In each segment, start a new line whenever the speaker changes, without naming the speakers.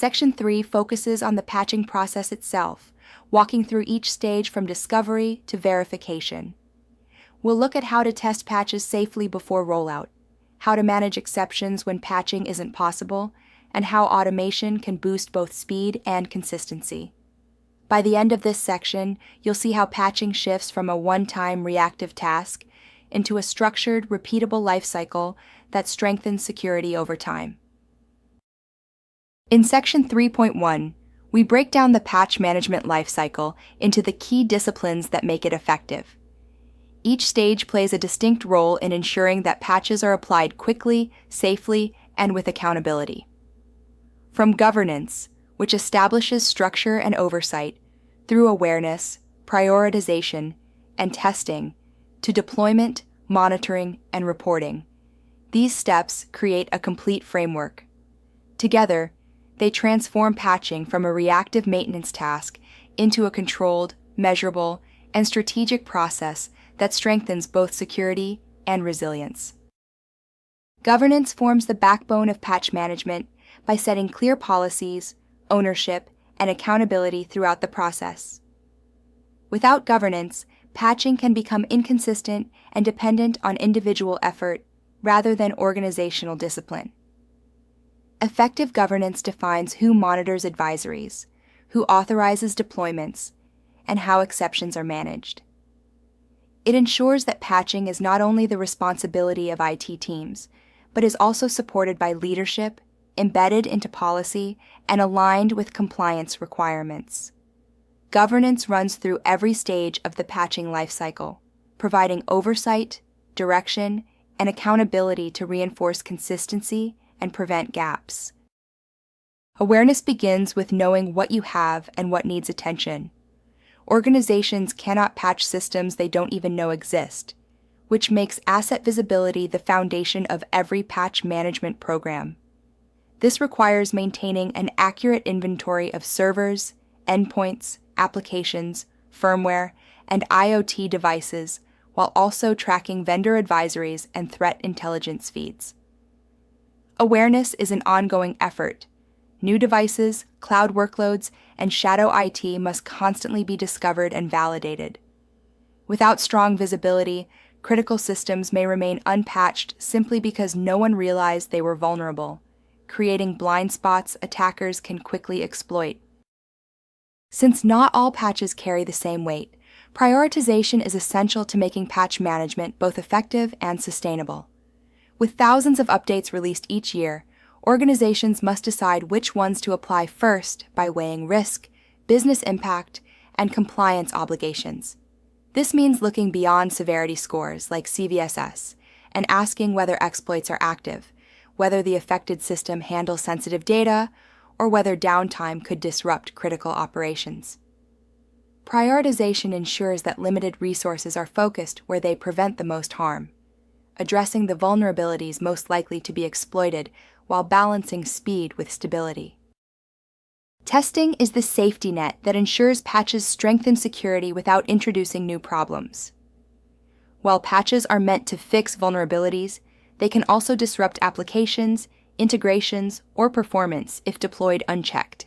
Section 3 focuses on the patching process itself, walking through each stage from discovery to verification. We'll look at how to test patches safely before rollout, how to manage exceptions when patching isn't possible, and how automation can boost both speed and consistency. By the end of this section, you'll see how patching shifts from a one-time reactive task into a structured, repeatable lifecycle that strengthens security over time. In Section 3.1, we break down the patch management lifecycle into the key disciplines that make it effective. Each stage plays a distinct role in ensuring that patches are applied quickly, safely, and with accountability. From governance, which establishes structure and oversight, through awareness, prioritization, and testing, to deployment, monitoring, and reporting. These steps create a complete framework. Together, they transform patching from a reactive maintenance task into a controlled, measurable, and strategic process that strengthens both security and resilience. Governance forms the backbone of patch management by setting clear policies, ownership, and accountability throughout the process. Without governance, patching can become inconsistent and dependent on individual effort rather than organizational discipline. Effective governance defines who monitors advisories, who authorizes deployments, and how exceptions are managed. It ensures that patching is not only the responsibility of IT teams, but is also supported by leadership, embedded into policy, and aligned with compliance requirements. Governance runs through every stage of the patching lifecycle, providing oversight, direction, and accountability to reinforce consistency and prevent gaps. Awareness begins with knowing what you have and what needs attention. Organizations cannot patch systems they don't even know exist, which makes asset visibility the foundation of every patch management program. This requires maintaining an accurate inventory of servers, endpoints, applications, firmware, and IoT devices, while also tracking vendor advisories and threat intelligence feeds. Awareness is an ongoing effort. New devices, cloud workloads, and shadow IT must constantly be discovered and validated. Without strong visibility, critical systems may remain unpatched simply because no one realized they were vulnerable, creating blind spots attackers can quickly exploit. Since not all patches carry the same weight, prioritization is essential to making patch management both effective and sustainable. With thousands of updates released each year, organizations must decide which ones to apply first by weighing risk, business impact, and compliance obligations. This means looking beyond severity scores like CVSS and asking whether exploits are active, whether the affected system handles sensitive data, or whether downtime could disrupt critical operations. Prioritization ensures that limited resources are focused where they prevent the most harm, addressing the vulnerabilities most likely to be exploited while balancing speed with stability. Testing is the safety net that ensures patches strengthen security without introducing new problems. While patches are meant to fix vulnerabilities, they can also disrupt applications, integrations, or performance if deployed unchecked.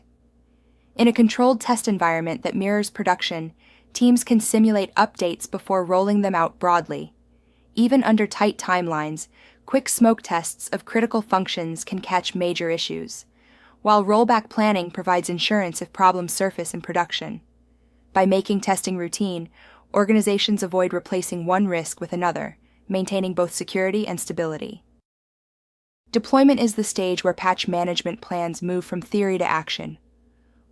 In a controlled test environment that mirrors production, teams can simulate updates before rolling them out broadly. Even under tight timelines, quick smoke tests of critical functions can catch major issues, while rollback planning provides insurance if problems surface in production. By making testing routine, organizations avoid replacing one risk with another, maintaining both security and stability. Deployment is the stage where patch management plans move from theory to action.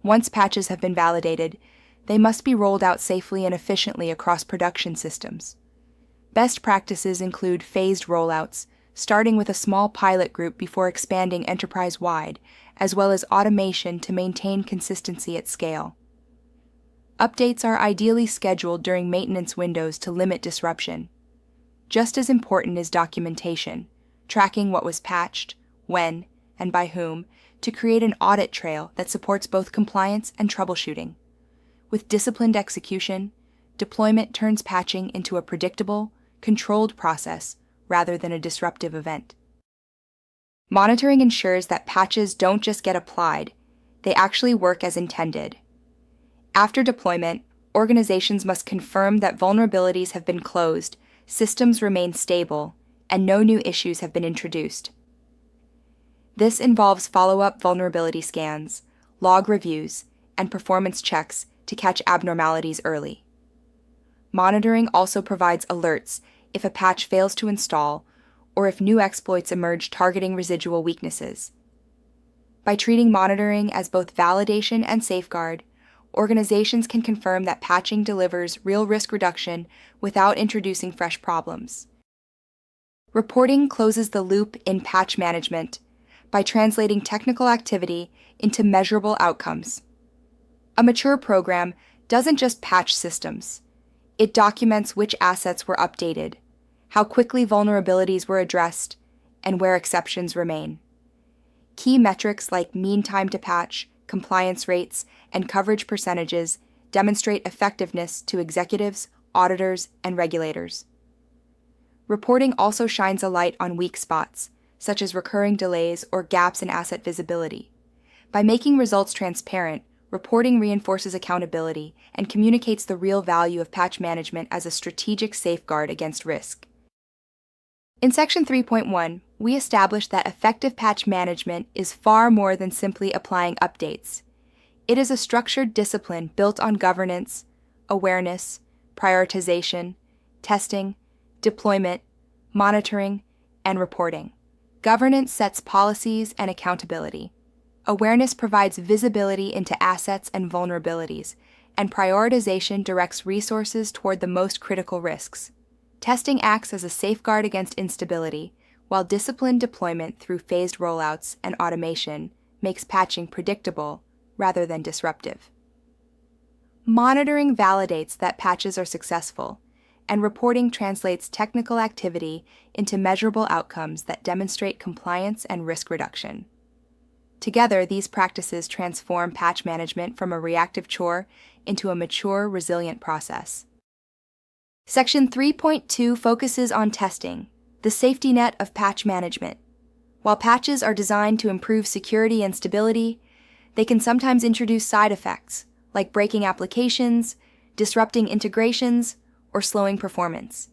Once patches have been validated, they must be rolled out safely and efficiently across production systems. Best practices include phased rollouts, starting with a small pilot group before expanding enterprise-wide, as well as automation to maintain consistency at scale. Updates are ideally scheduled during maintenance windows to limit disruption. Just as important is documentation, tracking what was patched, when, and by whom, to create an audit trail that supports both compliance and troubleshooting. With disciplined execution, deployment turns patching into a predictable, controlled process rather than a disruptive event. Monitoring ensures that patches don't just get applied, they actually work as intended. After deployment, organizations must confirm that vulnerabilities have been closed, systems remain stable, and no new issues have been introduced. This involves follow-up vulnerability scans, log reviews, and performance checks to catch abnormalities early. Monitoring also provides alerts if a patch fails to install or if new exploits emerge targeting residual weaknesses. By treating monitoring as both validation and safeguard, organizations can confirm that patching delivers real risk reduction without introducing fresh problems. Reporting closes the loop in patch management by translating technical activity into measurable outcomes. A mature program doesn't just patch systems. It documents which assets were updated, how quickly vulnerabilities were addressed, and where exceptions remain. Key metrics like mean time to patch, compliance rates, and coverage percentages demonstrate effectiveness to executives, auditors, and regulators. Reporting also shines a light on weak spots, such as recurring delays or gaps in asset visibility. By making results transparent, reporting reinforces accountability and communicates the real value of patch management as a strategic safeguard against risk. In Section 3.1, we established that effective patch management is far more than simply applying updates. It is a structured discipline built on governance, awareness, prioritization, testing, deployment, monitoring, and reporting. Governance sets policies and accountability. Awareness provides visibility into assets and vulnerabilities, and prioritization directs resources toward the most critical risks. Testing acts as a safeguard against instability, while disciplined deployment through phased rollouts and automation makes patching predictable rather than disruptive. Monitoring validates that patches are successful, and reporting translates technical activity into measurable outcomes that demonstrate compliance and risk reduction. Together, these practices transform patch management from a reactive chore into a mature, resilient process. Section 3.2 focuses on testing, the safety net of patch management. While patches are designed to improve security and stability, they can sometimes introduce side effects, like breaking applications, disrupting integrations, or slowing performance.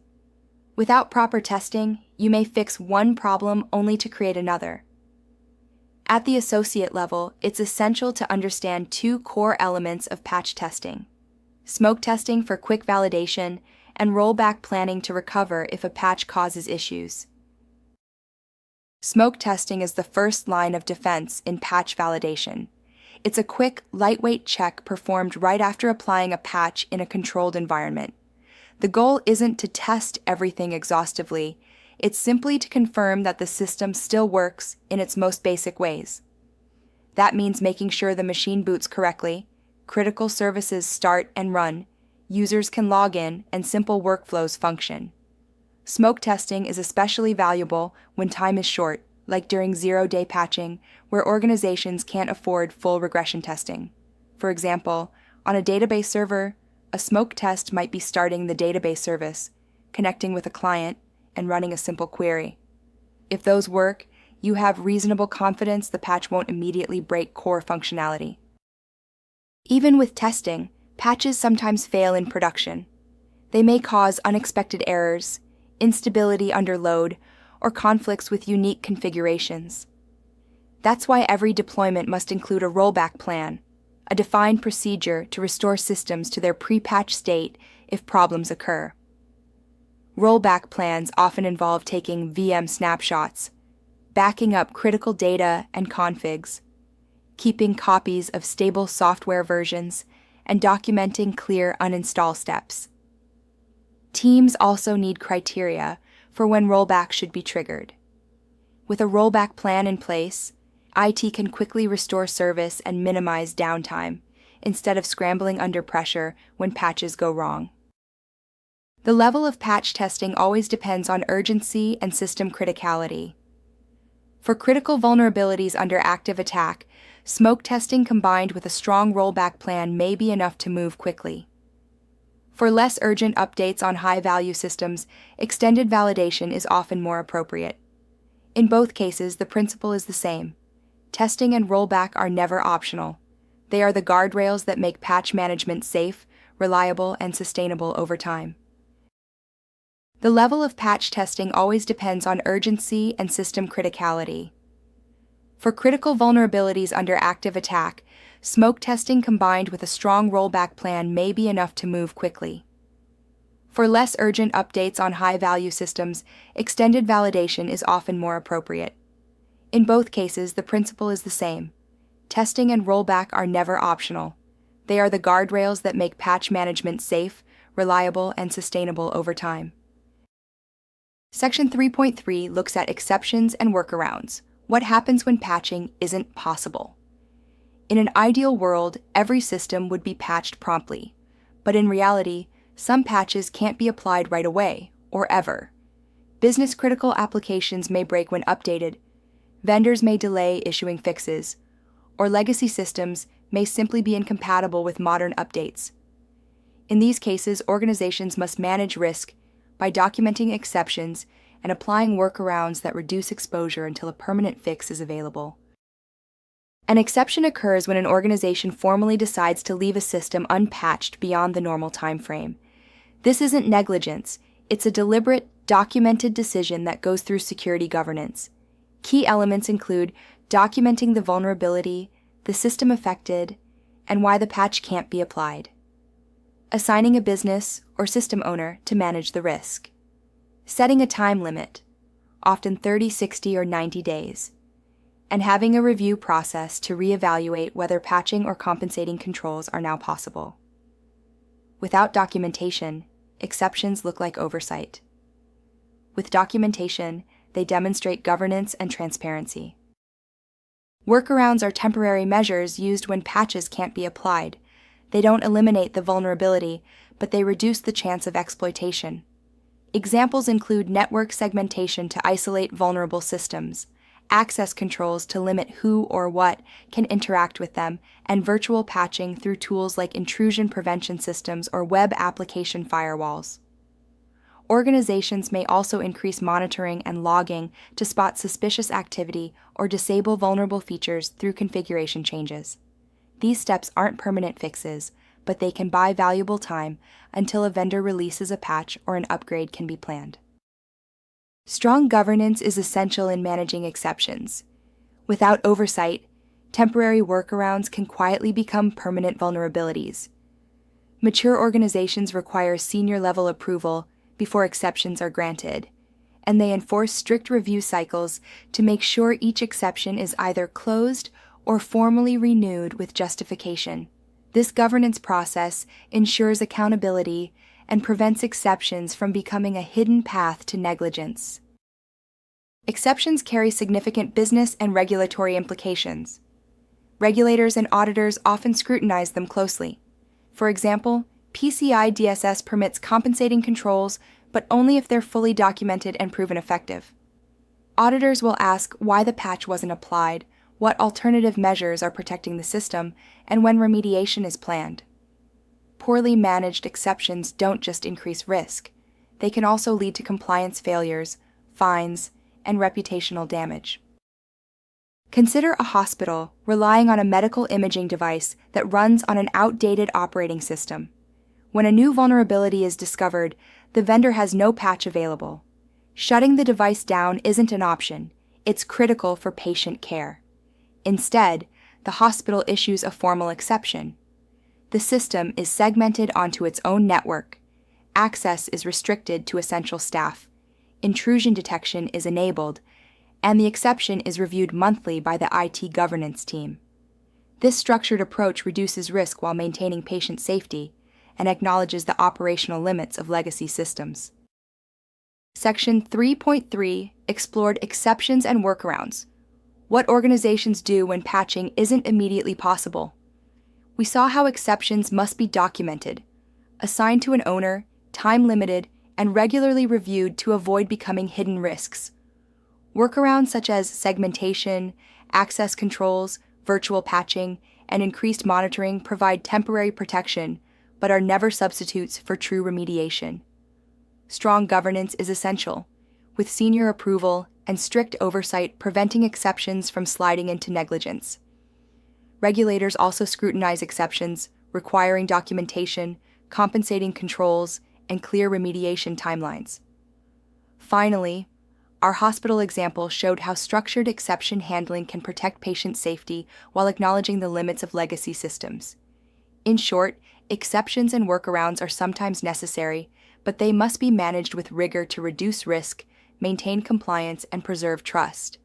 Without proper testing, you may fix one problem only to create another. At the associate level, it's essential to understand two core elements of patch testing: smoke testing for quick validation and rollback planning to recover if a patch causes issues. Smoke testing is the first line of defense in patch validation. It's a quick, lightweight check performed right after applying a patch in a controlled environment. The goal isn't to test everything exhaustively, it's simply to confirm that the system still works in its most basic ways. That means making sure the machine boots correctly, critical services start and run, users can log in, and simple workflows function. Smoke testing is especially valuable when time is short, like during zero-day patching, where organizations can't afford full regression testing. For example, on a database server, a smoke test might be starting the database service, connecting with a client, and running a simple query. If those work, you have reasonable confidence the patch won't immediately break core functionality. Even with testing, patches sometimes fail in production. They may cause unexpected errors, instability under load, or conflicts with unique configurations. That's why every deployment must include a rollback plan, a defined procedure to restore systems to their pre-patch state if problems occur. Rollback plans often involve taking VM snapshots, backing up critical data and configs, keeping copies of stable software versions, and documenting clear uninstall steps. Teams also need criteria for when rollback should be triggered. With a rollback plan in place, IT can quickly restore service and minimize downtime, instead of scrambling under pressure when patches go wrong. The level of patch testing always depends on urgency and system criticality. For critical vulnerabilities under active attack, smoke testing combined with a strong rollback plan may be enough to move quickly. For less urgent updates on high-value systems, extended validation is often more appropriate. In both cases, the principle is the same: Testing and rollback are never optional. They are the guardrails that make patch management safe, reliable, and sustainable over time. The level of patch testing always depends on urgency and system criticality. For critical vulnerabilities under active attack, smoke testing combined with a strong rollback plan may be enough to move quickly. For less urgent updates on high-value systems, extended validation is often more appropriate. In both cases, the principle is the same. Testing and rollback are never optional. They are the guardrails that make patch management safe, reliable, and sustainable over time. Section 3.3 looks at exceptions and workarounds. What happens when patching isn't possible? In an ideal world, every system would be patched promptly. But in reality, some patches can't be applied right away, or ever. Business-critical applications may break when updated, vendors may delay issuing fixes, or legacy systems may simply be incompatible with modern updates. In these cases, organizations must manage risk by documenting exceptions and applying workarounds that reduce exposure until a permanent fix is available. An exception occurs when an organization formally decides to leave a system unpatched beyond the normal time frame. This isn't negligence, it's a deliberate, documented decision that goes through security governance. Key elements include documenting the vulnerability, the system affected, and why the patch can't be applied. Assigning a business or system owner to manage the risk. Setting a time limit, often 30, 60, or 90 days. And having a review process to reevaluate whether patching or compensating controls are now possible. Without documentation, exceptions look like oversight. With documentation, they demonstrate governance and transparency. Workarounds are temporary measures used when patches can't be applied. They don't eliminate the vulnerability, but they reduce the chance of exploitation. Examples include network segmentation to isolate vulnerable systems, access controls to limit who or what can interact with them, and virtual patching through tools like intrusion prevention systems or web application firewalls. Organizations may also increase monitoring and logging to spot suspicious activity or disable vulnerable features through configuration changes. These steps aren't permanent fixes, but they can buy valuable time until a vendor releases a patch or an upgrade can be planned. Strong governance is essential in managing exceptions. Without oversight, temporary workarounds can quietly become permanent vulnerabilities. Mature organizations require senior-level approval before exceptions are granted, and they enforce strict review cycles to make sure each exception is either closed or formally renewed with justification. This governance process ensures accountability and prevents exceptions from becoming a hidden path to negligence. Exceptions carry significant business and regulatory implications. Regulators and auditors often scrutinize them closely. For example, PCI DSS permits compensating controls, but only if they're fully documented and proven effective. Auditors will ask why the patch wasn't applied, what alternative measures are protecting the system, and when remediation is planned. Poorly managed exceptions don't just increase risk. They can also lead to compliance failures, fines, and reputational damage. Consider a hospital relying on a medical imaging device that runs on an outdated operating system. When a new vulnerability is discovered, the vendor has no patch available. Shutting the device down isn't an option. It's critical for patient care. Instead, the hospital issues a formal exception. The system is segmented onto its own network. Access is restricted to essential staff. Intrusion detection is enabled, and the exception is reviewed monthly by the IT governance team. This structured approach reduces risk while maintaining patient safety and acknowledges the operational limits of legacy systems. Section 3.3 explored exceptions and workarounds. What organizations do when patching isn't immediately possible. We saw how exceptions must be documented, assigned to an owner, time-limited, and regularly reviewed to avoid becoming hidden risks. Workarounds such as segmentation, access controls, virtual patching, and increased monitoring provide temporary protection, but are never substitutes for true remediation. Strong governance is essential. With senior approval and strict oversight preventing exceptions from sliding into negligence. Regulators also scrutinize exceptions, requiring documentation, compensating controls, and clear remediation timelines. Finally, our hospital example showed how structured exception handling can protect patient safety while acknowledging the limits of legacy systems. In short, exceptions and workarounds are sometimes necessary, but they must be managed with rigor to reduce risk, maintain compliance, and preserve trust.